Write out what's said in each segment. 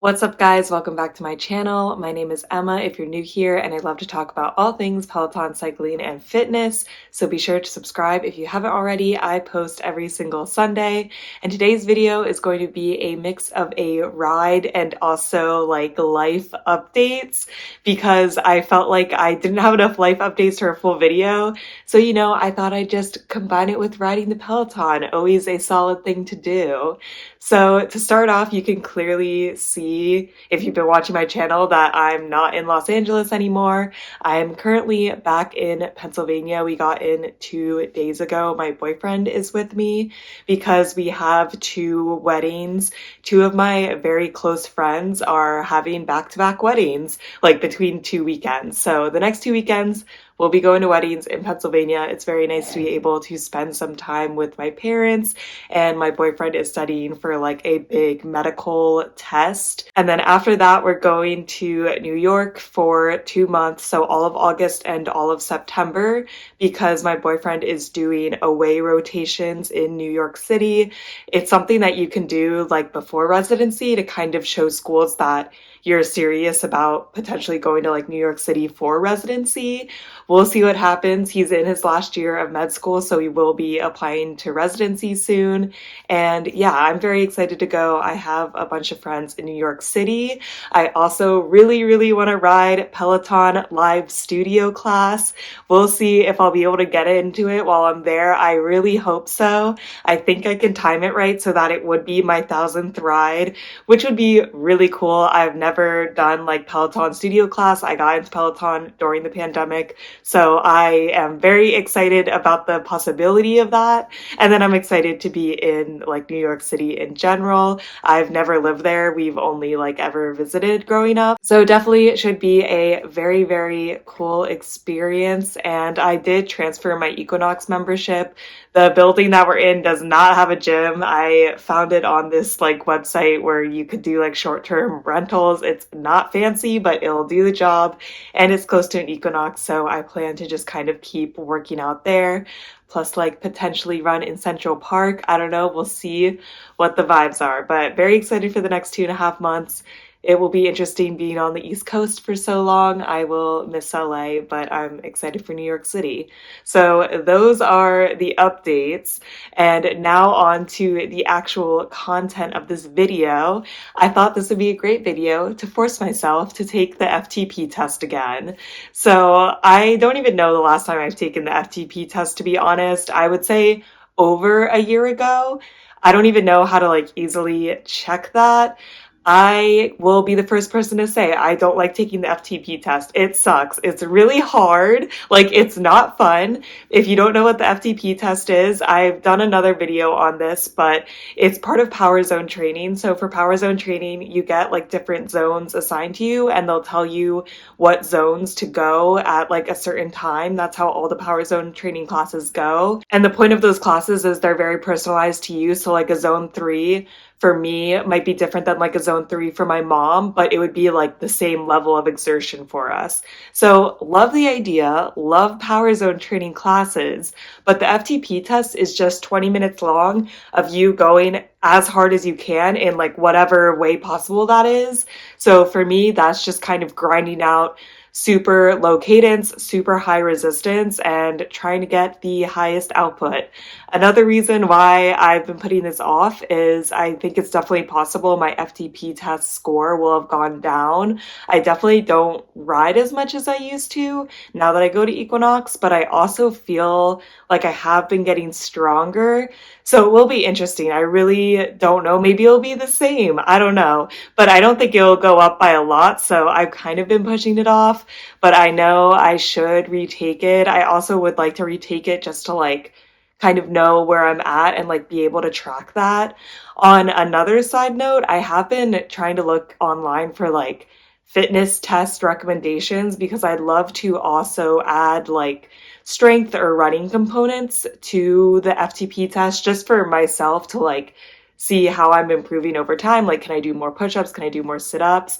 What's up, guys? Welcome back to my channel. My name is Emma if you're new here, and I love to talk about all things Peloton, cycling, and fitness. So be sure to subscribe if you haven't already. I post every single Sunday, and today's video is going to be a mix of a ride and also like life updates because I felt like I didn't have enough life updates for a full video. So, I thought I'd just combine it with riding the Peloton, always a solid thing to do. So to start off, you can clearly see if you've been watching my channel that I'm not in Los Angeles anymore. I'm currently back in Pennsylvania. We got in 2 days ago. My boyfriend is with me because we have two weddings. Two of my very close friends are having back-to-back weddings, like between 2 weekends. So the next 2 weekends, we'll be going to weddings in Pennsylvania. It's very nice to be able to spend some time with my parents, and my boyfriend is studying for like a big medical test. And then after that, we're going to New York for 2 months, so all of August and all of September, because my boyfriend is doing away rotations in New York City. It's something that you can do like before residency to kind of show schools that you're serious about potentially going to like New York City for residency. We'll see what happens. He's in his last year of med school, so he will be applying to residency soon. And yeah, I'm very excited to go. I have a bunch of friends in New York City. I also really want to ride Peloton live studio class. We'll see if I'll be able to get into it while I'm there. I really hope so. I think I can time it right so that it would be my 1,000th ride, which would be really cool. I've never done like Peloton studio class. I got into Peloton during the pandemic, so I am very excited about the possibility of that. And then I'm excited to be in like New York City in general. I've never lived there. We've only like ever visited growing up. So definitely it should be a very cool experience. And I did transfer my Equinox membership. The building that we're in does not have a gym. I found it on this like website where you could do like short-term rentals. It's not fancy, but it'll do the job, and it's close to an Equinox, so I plan to just kind of keep working out there, plus like potentially run in Central Park. I don't know, we'll see what the vibes are, but very excited for the next 2.5 months. It will be interesting being on the East Coast for so long. I will miss LA, but I'm excited for New York City. So those are the updates. And now on to the actual content of this video. I thought this would be a great video to force myself to take the FTP test again. So I don't even know the last time I've taken the FTP test, to be honest. I would say over a year ago. I don't even know how to like easily check that. I will be the first person to say I don't like taking the FTP test. It sucks. It's really hard. Like, it's not fun. If you don't know what the FTP test is, I've done another video on this, but it's part of Power Zone training. So for Power Zone training, you get like different zones assigned to you, and they'll tell you what zones to go at like a certain time. That's how all the Power Zone training classes go. And the point of those classes is they're very personalized to you. So like a zone 3 for me might be different than like a zone 3 for my mom, but it would be like the same level of exertion for us. So love the idea, love Power Zone training classes, but the FTP test is just 20 minutes long of you going as hard as you can in like whatever way possible that is. So for me, that's just kind of grinding out super low cadence, super high resistance, and trying to get the highest output. Another reason why I've been putting this off is I think it's definitely possible my FTP test score will have gone down. I definitely don't ride as much as I used to now that I go to Equinox, but I also feel like I have been getting stronger. So it will be interesting. I really don't know. Maybe it'll be the same. I don't know. But I don't think it'll go up by a lot. So I've kind of been pushing it off. But I know I should retake it. I also would like to retake it just to like kind of know where I'm at and like be able to track that. On another side note, I have been trying to look online for like fitness test recommendations because I'd love to also add like strength or running components to the FTP test just for myself to like see how I'm improving over time. Like, can I do more push-ups? Can I do more sit-ups?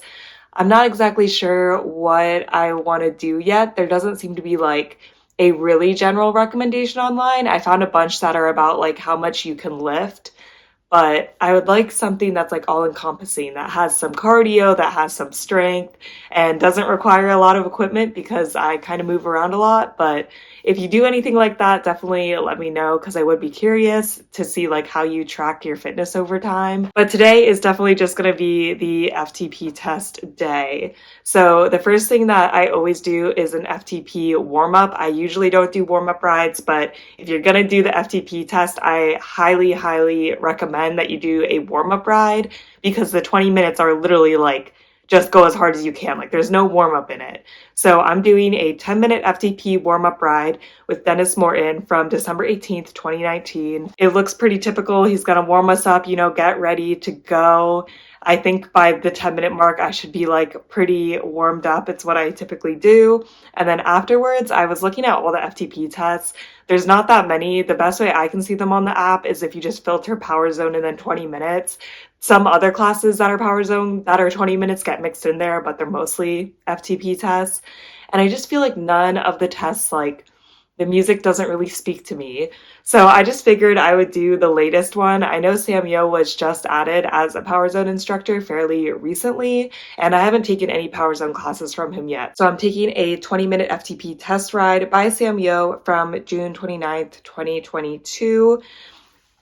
I'm not exactly sure what I want to do yet. There doesn't seem to be like a really general recommendation online. I found a bunch that are about like how much you can lift, but I would like something that's like all encompassing, that has some cardio, that has some strength, and doesn't require a lot of equipment because I kind of move around a lot. But if you do anything like that, definitely let me know because I would be curious to see like how you track your fitness over time. But today is definitely just going to be the FTP test day. So the first thing that I always do is an FTP warm up. I usually don't do warm up rides, but if you're going to do the FTP test, I highly, highly recommend that you do a warm up ride because the 20 minutes are literally like just go as hard as you can. Like there's no warm up in it. So I'm doing a 10-minute FTP warm up ride with Dennis Morton from December 18th, 2019. It looks pretty typical. He's going to warm us up, get ready to go. I think by the 10-minute mark, I should be like pretty warmed up. It's what I typically do. And then afterwards, I was looking at all the FTP tests. There's not that many. The best way I can see them on the app is if you just filter Power Zone and then 20 minutes. Some other classes that are Power Zone that are 20 minutes get mixed in there, but they're mostly FTP tests. And I just feel like none of the tests, like the music doesn't really speak to me. So I just figured I would do the latest one. I know Sam Yo was just added as a Power Zone instructor fairly recently, and I haven't taken any Power Zone classes from him yet. So I'm taking a 20-minute FTP test ride by Sam Yo from June 29th, 2022.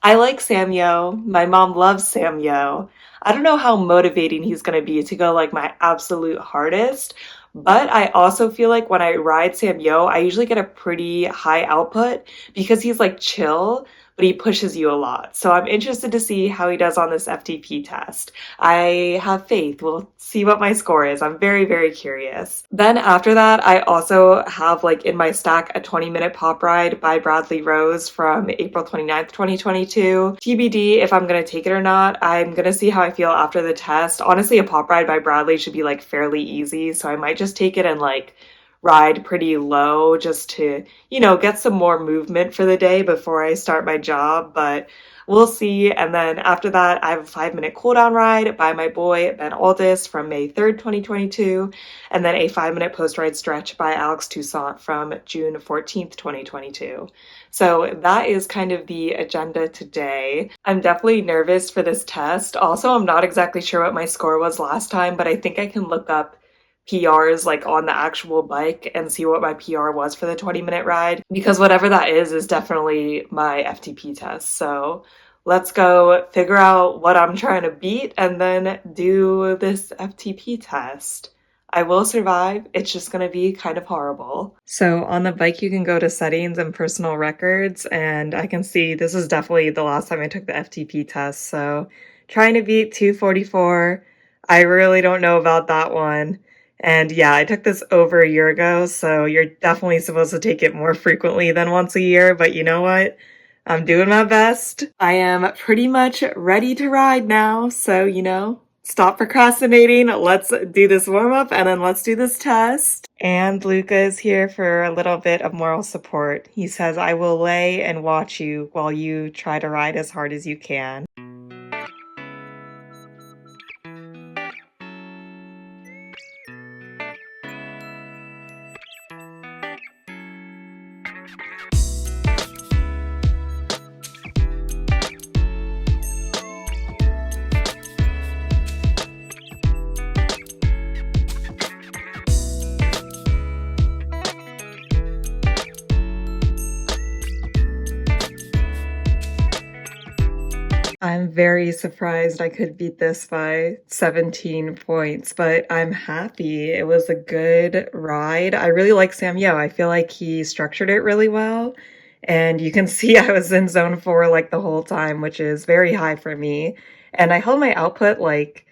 I like Sam Yo. My mom loves Sam Yo. I don't know how motivating he's going to be to go like my absolute hardest, but I also feel like when I ride Sam Yo, I usually get a pretty high output because he's like chill, but he pushes you a lot. So I'm interested to see how he does on this FTP test. I have faith. We'll see what my score is. I'm very, very curious. Then after that, I also have like in my stack a 20-minute pop ride by Bradley Rose from April 29th, 2022. TBD if I'm going to take it or not. I'm going to see how I feel after the test. Honestly, a pop ride by Bradley should be like fairly easy, so I might just take it and like ride pretty low just to, get some more movement for the day before I start my job, but we'll see. And then after that, I have a 5-minute cooldown ride by my boy Ben Aldis from May 3rd, 2022, and then a 5-minute post-ride stretch by Alex Toussaint from June 14th, 2022. So that is kind of the agenda today. I'm definitely nervous for this test. Also, I'm not exactly sure what my score was last time, but I think I can look up PRs like on the actual bike and see what my PR was for the 20-minute ride, because whatever that is definitely my FTP test. So let's go figure out what I'm trying to beat and then do this FTP test. I will survive. It's just going to be kind of horrible. So on the bike, you can go to settings and personal records, and I can see this is definitely the last time I took the FTP test. So trying to beat 244. I really don't know about that one. And yeah, I took this over a year ago, so you're definitely supposed to take it more frequently than once a year, but you know what? I'm doing my best. I am pretty much ready to ride now, so, stop procrastinating. Let's do this warm-up, and then let's do this test. And Luca is here for a little bit of moral support. He says, I will lay and watch you while you try to ride as hard as you can. I'm very surprised I could beat this by 17 points, but I'm happy. It was a good ride. I really like Sam Yo. I feel like he structured it really well. And you can see I was in zone 4 like the whole time, which is very high for me. And I held my output like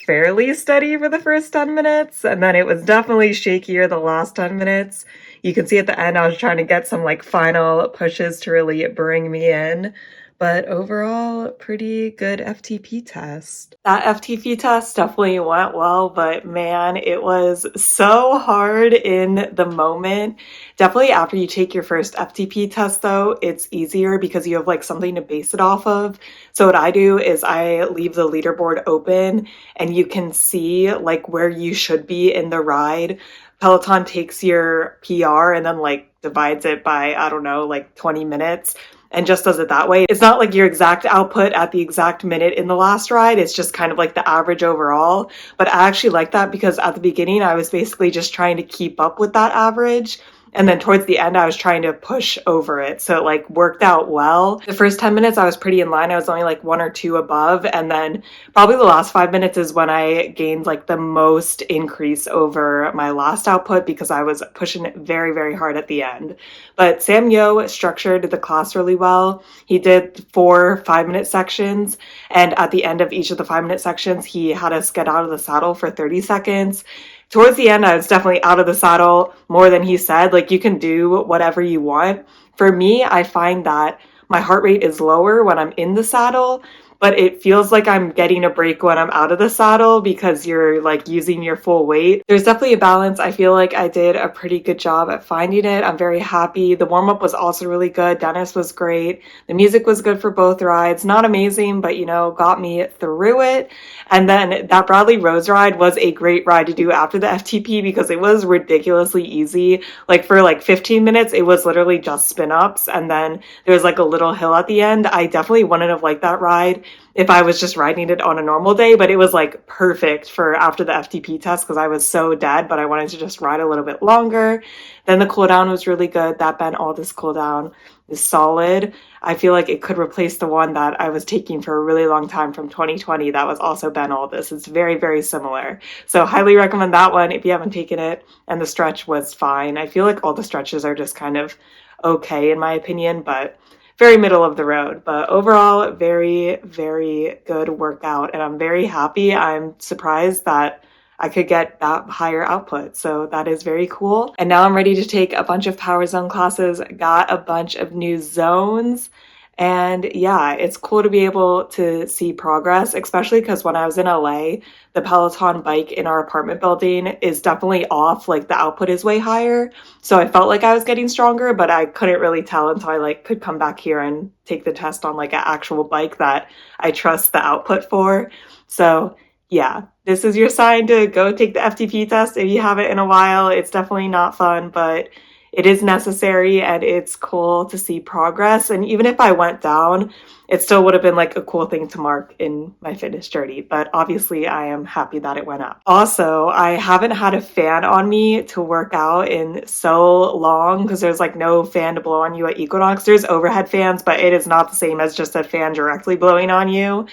fairly steady for the first 10 minutes, and then it was definitely shakier the last 10 minutes. You can see at the end I was trying to get some like final pushes to really bring me in. But overall, pretty good FTP test. That FTP test definitely went well, but man, it was so hard in the moment. Definitely after you take your first FTP test though, it's easier because you have like something to base it off of. So what I do is I leave the leaderboard open and you can see like where you should be in the ride. Peloton takes your PR and then like divides it by, I don't know, like 20 minutes. and just does it that way. It's not like your exact output at the exact minute in the last ride. It's just kind of like the average overall. But I actually like that because at the beginning, I was basically just trying to keep up with that average. And then towards the end, I was trying to push over it. So it like worked out well. The first 10 minutes, I was pretty in line. I was only like 1 or 2 above. And then probably the last 5 minutes is when I gained like the most increase over my last output because I was pushing it very, very hard at the end. But Sam Yo structured the class really well. He did 4 5-minute sections. And at the end of each of the 5-minute sections, he had us get out of the saddle for 30 seconds. Towards the end, I was definitely out of the saddle more than he said. Like, you can do whatever you want. For me, I find that my heart rate is lower when I'm in the saddle, but it feels like I'm getting a break when I'm out of the saddle because you're like using your full weight. There's definitely a balance. I feel like I did a pretty good job at finding it. I'm very happy. The warm-up was also really good. Dennis was great. The music was good for both rides. Not amazing, but got me through it. And then that Bradley Rose ride was a great ride to do after the FTP because it was ridiculously easy. Like for like 15 minutes, it was literally just spin ups. And then there was like a little hill at the end. I definitely wouldn't have liked that ride if I was just riding it on a normal day, but it was like perfect for after the FTP test because I was so dead, but I wanted to just ride a little bit longer. Then the cooldown was really good. That Ben Aldis cooldown is solid. I feel like it could replace the one that I was taking for a really long time from 2020 that was also Ben Aldis. It's very, very similar. So highly recommend that one if you haven't taken it. And the stretch was fine. I feel like all the stretches are just kind of okay in my opinion, but very middle of the road. But overall, very, very good workout. And I'm very happy. I'm surprised that I could get that higher output. So that is very cool. And now I'm ready to take a bunch of Power Zone classes, got a bunch of new zones. And yeah, it's cool to be able to see progress, especially because when I was in LA, the Peloton bike in our apartment building is definitely off. Like the output is way higher. So I felt like I was getting stronger, but I couldn't really tell until I like could come back here and take the test on like an actual bike that I trust the output for. So yeah, this is your sign to go take the FTP test if you haven't in a while. It's definitely not fun, but it is necessary and it's cool to see progress. And even if I went down, it still would have been like a cool thing to mark in my fitness journey. But obviously I am happy that it went up. Also, I haven't had a fan on me to work out in so long because there's like no fan to blow on you at Equinox. There's overhead fans, but it is not the same as just a fan directly blowing on you.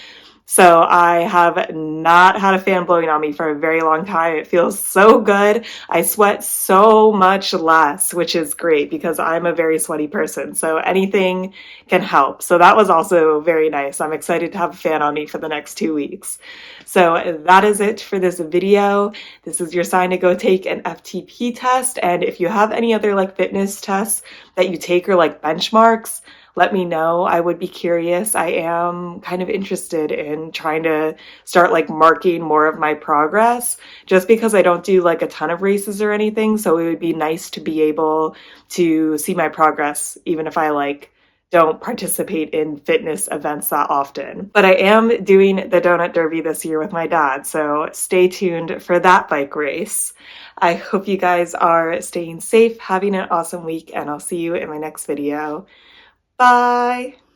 So I have not had a fan blowing on me for a very long time. It feels so good. I sweat so much less, which is great because I'm a very sweaty person. So anything can help. So that was also very nice. I'm excited to have a fan on me for the next 2 weeks. So that is it for this video. This is your sign to go take an FTP test. And if you have any other like fitness tests that you take or like benchmarks, let me know. I would be curious. I am kind of interested in trying to start like marking more of my progress just because I don't do like a ton of races or anything. So it would be nice to be able to see my progress even if I like don't participate in fitness events that often. But I am doing the Donut Derby this year with my dad, so stay tuned for that bike race. I hope you guys are staying safe, having an awesome week, and I'll see you in my next video. Bye!